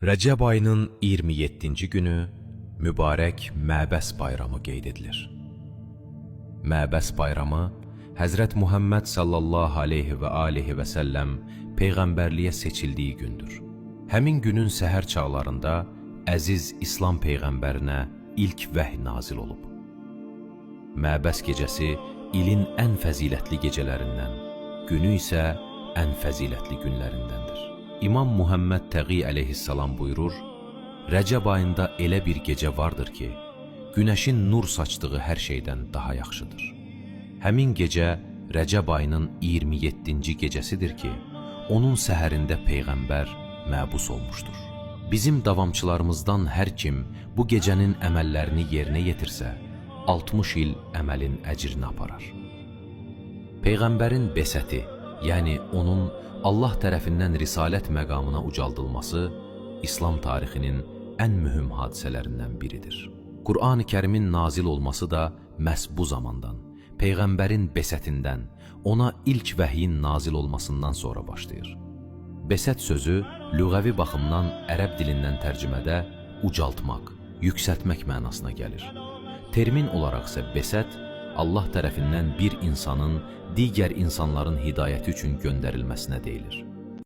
Rəcəb ayının 27-ci günü mübarək Məbəs bayramı qeyd edilir. Məbəs bayramı Həzrət Muhammed sallallahu aleyhi və alihi və səlləm Peyğəmbərliyə seçildiyi gündür. Həmin günün səhər çağlarında əziz İslam Peyğəmbərinə ilk vəhy nazil olub. Məbəs gecəsi ilin ən fəzilətli gecələrindən, günü isə ən fəzilətli günlərindəndir. İmam Muhammed Təqi əleyhissalam buyurur, Rəcəb ayında elə bir gecə vardır ki, günəşin nur saçdığı hər şeydən daha yaxşıdır. Həmin gecə Rəcəb ayının 27-ci gecəsidir ki, onun səhərində Peyğəmbər məbus olmuşdur. Bizim davamçılarımızdan hər kim bu gecənin əməllərini yerinə yetirsə, 60 il əməlin əcrini aparar. Peyğəmbərin besəti, yəni onun Allah tərəfindən risalət məqamına ucaldılması İslam tarixinin ən mühüm hadisələrindən biridir. Qur'an-ı Kərimin nazil olması da məhz bu zamandan, Peyğəmbərin besətindən, ona ilk vəhyin nazil olmasından sonra başlayır. Besət sözü lüğəvi baxımdan ərəb dilindən tərcümədə ucaltmaq, yüksəltmək mənasına gəlir. Termin olaraq isə besət, Allah tərəfindən bir insanın digər insanların hidayəti üçün göndərilməsinə deyilir.